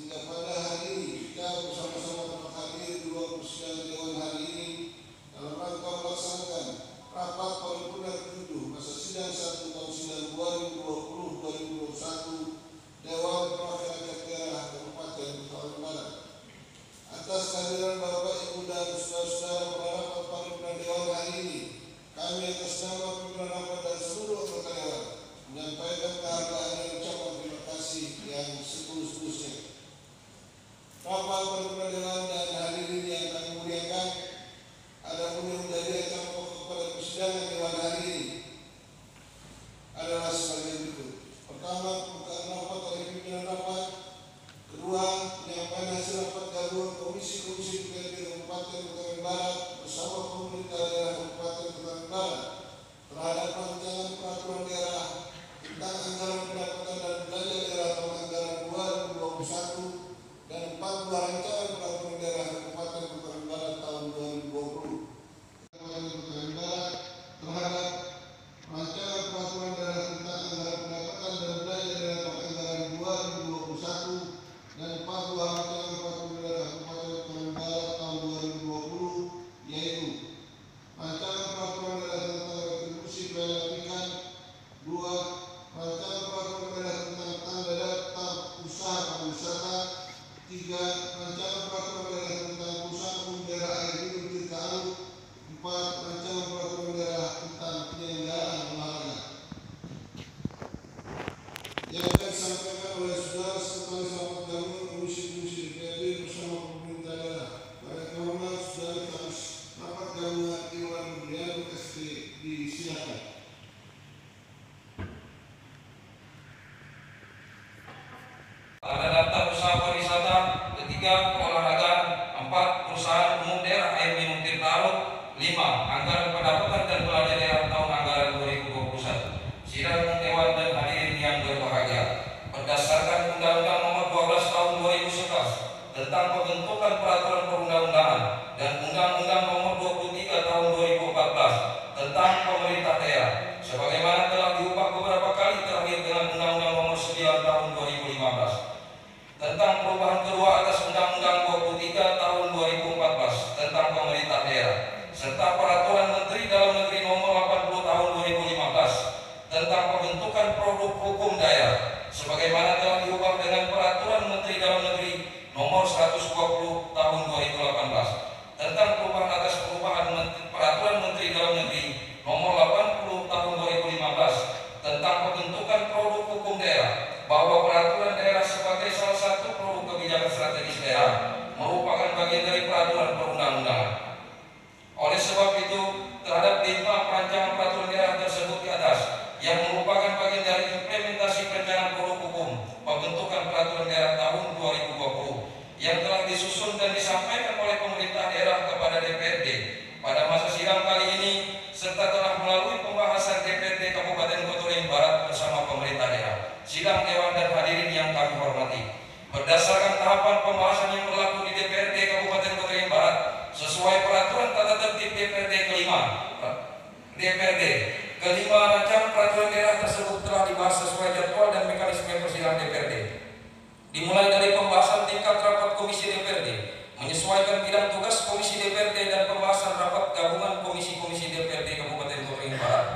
Sehingga pada hari ini kita bersama-sama dapat hadir di dua persidangan Dewan hari ini dalam rangka melaksanakan rapat paripurna ke-7 masa sidang 1 tahun sidang 2020-2021 Dewan Perwakilan Rakyat Daerah Kabupaten Kepulauan Barat. Atas kehadiran Bapak Ibu dan saudara-saudara pada rapat paripurna Dewan hari ini, kami atas nama pimpinan rapat dan seluruh anggota Dewan menyampaikan kehargaan dan ucapan terima kasih yang setulus-tulusnya. Rapat paripurna Dewan dan hadirin yang kami muliakan, adapun yang menjadi acara pokok pada persidangan Dewan hari ini adalah sebagai berikut. Pertama, pembukaan rapat oleh pimpinan rapat. Kedua, penyampaian hasil rapat gabungan komisi-komisi DPRD Kabupaten Kepulauan Barat bersama pemerintah daerah Kabupaten Kepulauan Barat terhadap rancangan peraturan daerah tentang anggaran pendapatan dan belanja daerah tahun anggaran 2021 dan 4 buah rancangan peraturan daerah Kabupaten Kepulauan Barat tahun 2020. Kabupaten Kepulauan Barat terhadap rancangan peraturan daerah tentang anggaran pendapatan dan belanja daerah tahun anggaran 2021 dan 4 buah rancangan peraturan daerah Kabupaten Kepulauan Barat tahun 2020, yaitu rancangan peraturan daerah tentang retribusi pelayanan ikan, 2. Rancangan peraturan daerah tentang tanda daftar usaha pariwisata, 3. Rancangan peraturan daerah tentang usaha umum daerah air minum Tirta Aluk, 4. Rancangan peraturan daerah tentang penyelenggaraan olahraga. Yang akan disampaikan oleh saudara sekretaris rapat gabungan komisi-komisi DPRD bersama pemerintah daerah. Pada kehormatan saudara sekretaris rapat gabungan Iwan Budiano ST, disilakan. Tanda daftar usaha pariwisata, 3. Keolahragaan, 4. Perusahaan umum daerah air minum Tirta Aluk, 5. Anggaran pendapatan dan belanja daerah tahun anggaran 2021. Sidang Dewan dan hadirin yang berbahagia, berdasarkan Undang-Undang Nomor 12 Tahun 2011 tentang pembentukan peraturan perundang-undangan dan Undang-Undang Nomor 23 Tahun 2014 tentang pemerintah daerah, sebagaimana telah diubah beberapa kali terakhir dengan Undang-Undang Nomor 9 Tahun 2015 tentang perubahan kedua atas Undang-Undang 23 Tahun 2014 tentang pemerintah daerah, serta Peraturan Menteri Dalam Negeri Nomor 80 Tahun 2015 tentang pembentukan produk hukum daerah, sebagaimana telah diubah dengan Peraturan Menteri Dalam Negeri Nomor 120 Tahun 2018 tentang perubahan atas Peraturan Menteri Dalam Negeri Nomor 80 Tahun 2015 tentang pembentukan produk hukum daerah, bahwa peraturan daerah sebagai salah satu produk kebijakan strategis daerah merupakan bagian dari peraturan perundang-undangan. Oleh sebab itu, terhadap 5 perancangan peraturan daerah tersebut di atas yang merupakan bagian dari implementasi perencanaan produk hukum pembentukan peraturan daerah tahun 2020 yang telah disusun dan disampaikan oleh pemerintah daerah kepada DPRD pada masa sidang kali ini, serta telah melalui pembahasan DPRD Kabupaten Kepulauan Barat bersama pemerintah daerah. Sidang Dewan dan hadirin yang kami hormati, berdasarkan tahapan pembahasan yang berlaku di DPRD Kabupaten Kepulauan Barat sesuai peraturan tata tertib DPRD kelima, rancangan peraturan daerah tersebut telah dibahas sesuai jadwal dan mekanisme persidangan DPRD. Dimulai dari pembahasan tingkat rapat komisi DPRD, menyesuaikan bidang tugas komisi DPRD dan pembahasan rapat gabungan komisi-komisi DPRD Kabupaten Kepulauan Barat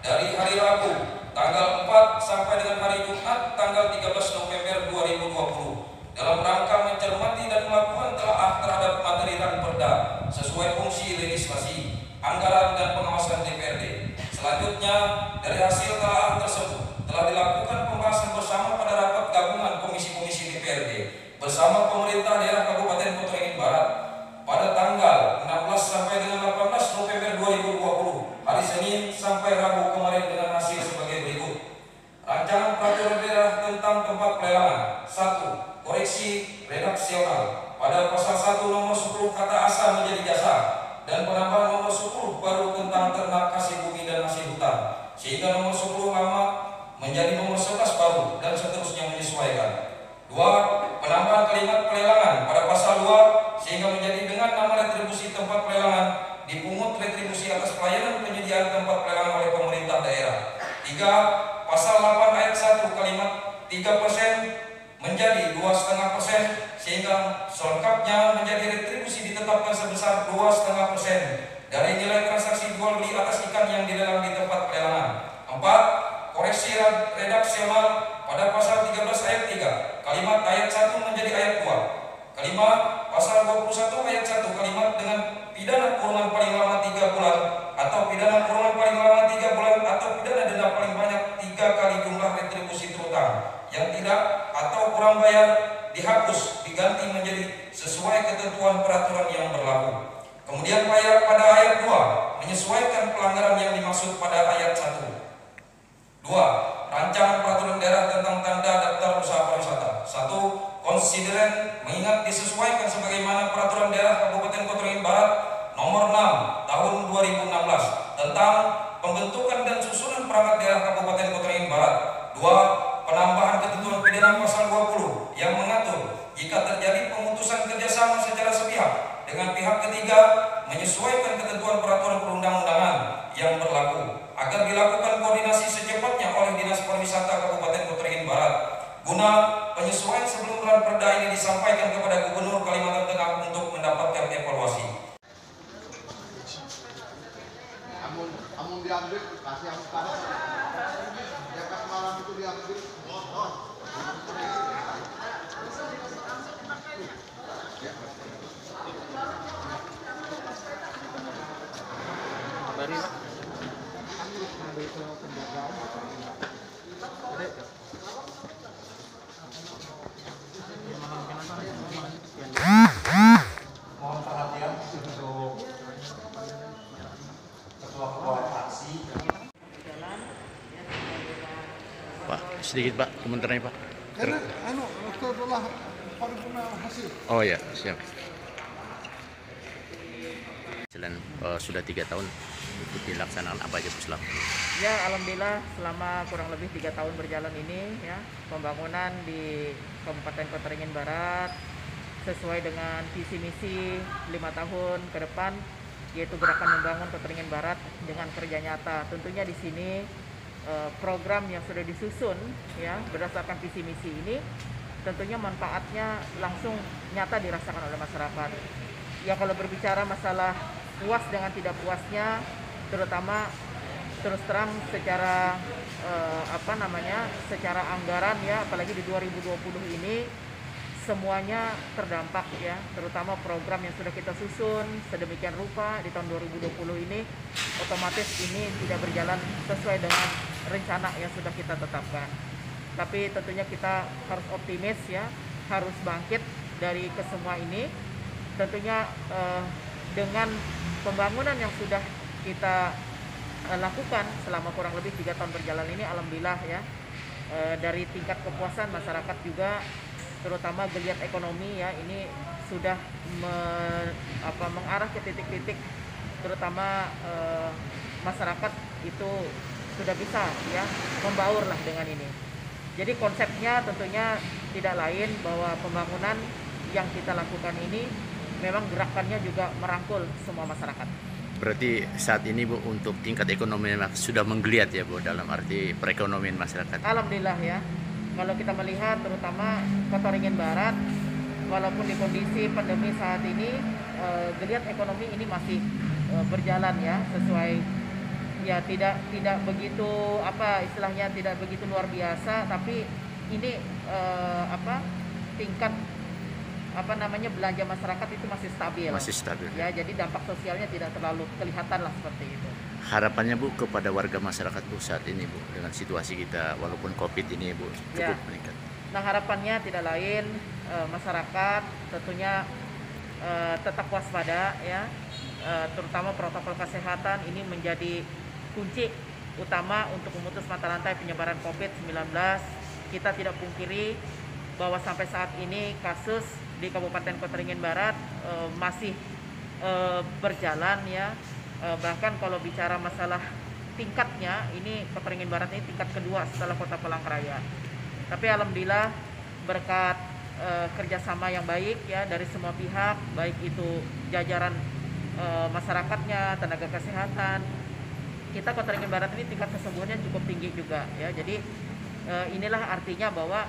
dari hari Rabu tanggal 4 sampai dengan hari Jumat tanggal 13 November 2020 dalam rangka mencermati dan melakukan telaah terhadap materi Ranperda sesuai fungsi legislasi, anggaran dan pengawasan DPRD. Selanjutnya, dari hasil telaah tersebut telah dilakukan pembahasan bersama pada rapat gabungan komisi-komisi DPRD bersama pemerintah daerah Kabupaten Kepulauan Barat pada tanggal 16 sampai dengan 18 November 2020 hari Senin sampai Rabu kemarin dengan hasil sebagai berikut. Rancangan peraturan daerah tentang tempat pelelangan. 1. Koreksi redaksional pada pasal 1 nomor 10 kata asa menjadi jasa dan penambahan nomor 10 baru tentang ternak kasih bumi dan hasil hutan, sehingga nomor 10 lama menjadi nomor 11 baru dan seterusnya menyesuaikan. 2. Penambahan kalimat pelelangan pada pasal 2 sehingga menjadi dengan nama retribusi tempat pelelangan dipungut retribusi atas pelayanan penyediaan tempat pelelangan oleh pemerintah daerah. 3. Pasal 8 ayat 1 kalimat 3% menjadi 2,5% sehingga selengkapnya menjadi retribusi ditetapkan sebesar 2,5% dari nilai transaksi jual beli atas ikan yang dilelang di tempat pelelangan. 4. Koreksi redaksional pada pasal 13 ayat 3, kalimat ayat 1 menjadi ayat 2. Kelima, pasal 21 ayat 1, kalimat dengan pidana kurungan paling lama 3 bulan atau pidana kurungan paling lama 3 bulan atau pidana denda paling banyak 3 kali jumlah retribusi terutang yang tidak atau kurang bayar dihapus, diganti menjadi sesuai ketentuan peraturan yang berlaku. Kemudian pada ayat 2 menyesuaikan pelanggaran yang dimaksud pada ayat 1. 2. Rancangan peraturan daerah tentang tanda daftar usaha pariwisata. 1. Konsideren mengingat disesuaikan sebagaimana peraturan daerah Kabupaten Kota Waringin Barat nomor 6 tahun 2016 tentang pembentukan dan susunan perangkat daerah Kabupaten Kota Waringin Barat. 2. Penambahan ketentuan pidana pasal 20 yang mengatur jika terjadi pemutusan kerjasama secara sepihak dengan pihak ketiga menyesuaikan ketentuan peraturan perundang-undangan yang berlaku agar dilakukan koordinasi secepatnya oleh Dinas Pariwisata Kabupaten Kota Waringin Barat guna penyesuaian sebelum perda ini disampaikan kepada Gubernur Kalimantan Tengah untuk mendapatkan evaluasi. Amun diambil kasih amun kanan. Ya kas malam itu diambil. Dari mohon perhatian untuk ketua-ketua fraksi. Pak, sedikit Pak, komentarnya Pak. Karena setelah paripurna hasil. Oh ya, siap. Jalan sudah 3 tahun ikut dilaksanakan apa aja Bu selama? Ya, alhamdulillah selama kurang lebih 3 tahun berjalan ini ya, pembangunan di Kabupaten Kota Waringin Barat sesuai dengan visi misi 5 tahun ke depan, yaitu gerakan membangun Kota Waringin Barat dengan kerja nyata. Tentunya di sini program yang sudah disusun ya berdasarkan visi misi ini tentunya manfaatnya langsung nyata dirasakan oleh masyarakat. Ya, kalau berbicara masalah puas dengan tidak puasnya, terutama terus terang secara secara anggaran ya, apalagi di 2020 ini semuanya terdampak ya, terutama program yang sudah kita susun sedemikian rupa di tahun 2020 ini otomatis ini tidak berjalan sesuai dengan rencana yang sudah kita tetapkan. Tapi tentunya kita harus optimis ya, harus bangkit dari kesemua ini. Tentunya dengan pembangunan yang sudah kita lakukan selama kurang lebih 3 tahun berjalan ini, alhamdulillah ya, dari tingkat kepuasan masyarakat juga, terutama geliat ekonomi ya, ini sudah mengarah ke titik-titik, terutama masyarakat itu sudah bisa ya membaur lah dengan ini. Jadi konsepnya tentunya tidak lain bahwa pembangunan yang kita lakukan ini memang gerakannya juga merangkul semua masyarakat. Berarti saat ini Bu untuk tingkat ekonomi sudah menggeliat ya Bu dalam arti perekonomian masyarakat. Alhamdulillah ya. Kalau kita melihat terutama Kota Waringin Barat, walaupun di kondisi pandemi saat ini geliat ekonomi ini masih berjalan ya sesuai ya, tidak begitu istilahnya tidak begitu luar biasa, tapi ini tingkat belanja masyarakat itu masih stabil. Masih stabil. Ya, jadi dampak sosialnya tidak terlalu kelihatan lah seperti itu. Harapannya Bu kepada warga masyarakat Bu saat ini Bu dengan situasi kita walaupun Covid ini Bu cukup meningkat. Nah, harapannya tidak lain masyarakat tentunya tetap waspada ya, terutama protokol kesehatan ini menjadi kunci utama untuk memutus mata rantai penyebaran COVID-19. Kita tidak pungkiri bahwa sampai saat ini kasus di Kabupaten Kota Waringin Barat masih berjalan ya. Bahkan kalau bicara masalah tingkatnya, ini Kota Waringin Barat ini tingkat kedua setelah Kota Palangkaraya. Tapi alhamdulillah berkat kerjasama yang baik ya dari semua pihak, baik itu jajaran masyarakatnya, tenaga kesehatan, kita Kota Waringin Barat ini tingkat kesembuhannya cukup tinggi juga ya. Jadi inilah artinya bahwa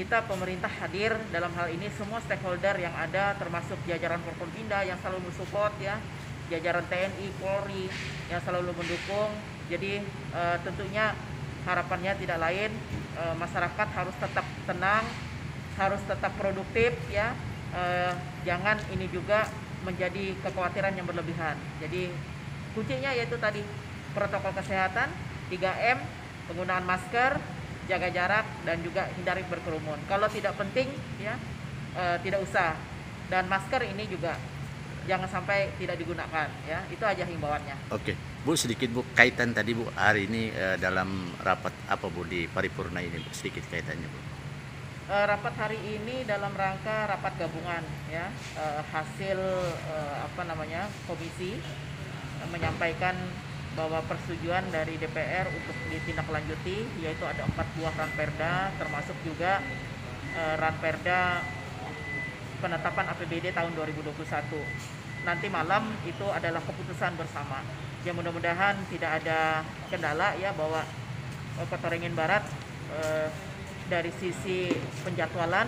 kita pemerintah hadir dalam hal ini, semua stakeholder yang ada termasuk jajaran Forkompinda yang selalu mensupport ya, jajaran TNI, Polri yang selalu mendukung. Jadi tentunya harapannya tidak lain, masyarakat harus tetap tenang, harus tetap produktif ya. Jangan ini juga menjadi kekhawatiran yang berlebihan. Jadi kuncinya yaitu tadi protokol kesehatan, 3M, penggunaan masker, jaga jarak, dan juga hindari berkerumun. Kalau tidak penting ya tidak usah. Dan masker ini juga jangan sampai tidak digunakan ya. Itu aja himbauannya. Oke, Bu, sedikit Bu kaitan tadi Bu hari ini dalam rapat apa Bu di paripurna ini Bu, sedikit kaitannya Bu. Rapat hari ini dalam rangka rapat gabungan ya, hasil komisi menyampaikan bahwa persetujuan dari DPR untuk ditindaklanjuti, yaitu ada 4 buah ranperda, termasuk juga ranperda penetapan APBD tahun 2021. Nanti malam itu adalah keputusan bersama. Ya mudah-mudahan tidak ada kendala ya, bahwa Kota Waringin Barat dari sisi penjadwalan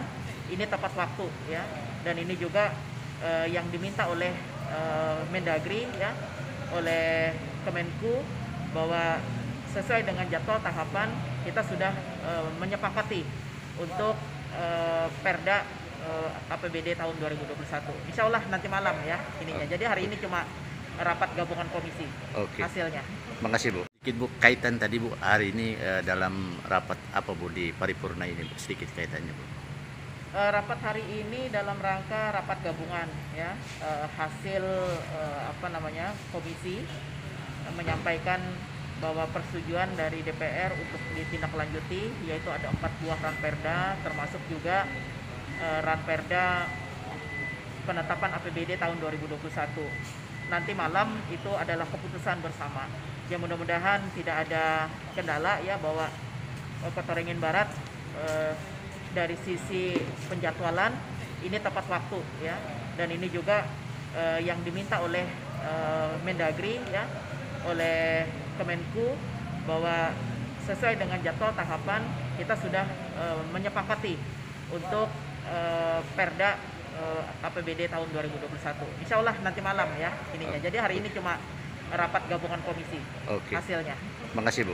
ini tepat waktu ya, dan ini juga yang diminta oleh Mendagri ya, oleh Kemenku, bahwa sesuai dengan jadwal tahapan kita sudah menyepakati untuk perda APBD tahun 2021. Insya Allah nanti malam ya ininya. Jadi hari ini cuma rapat gabungan komisi. Oke. Hasilnya. Makasih Bu. Sedikit Bu kaitan tadi Bu hari ini dalam rapat apa Bu di paripurna ini Bu, sedikit kaitannya Bu. Rapat hari ini dalam rangka rapat gabungan ya, hasil komisi menyampaikan bahwa persetujuan dari DPR untuk ditindaklanjuti, yaitu ada 4 buah ranperda, termasuk juga ranperda penetapan APBD tahun 2021. Nanti malam itu adalah keputusan bersama. Ya mudah-mudahan tidak ada kendala ya, bahwa Kota Waringin Barat dari sisi penjadwalan ini tepat waktu ya, dan ini juga yang diminta oleh Mendagri ya, oleh Kemenku, bahwa sesuai dengan jadwal tahapan kita sudah menyepakati untuk perda APBD tahun 2021. Insya Allah nanti malam ya ininya. Jadi hari ini cuma rapat gabungan komisi. Oke. Hasilnya. Makasih Bu.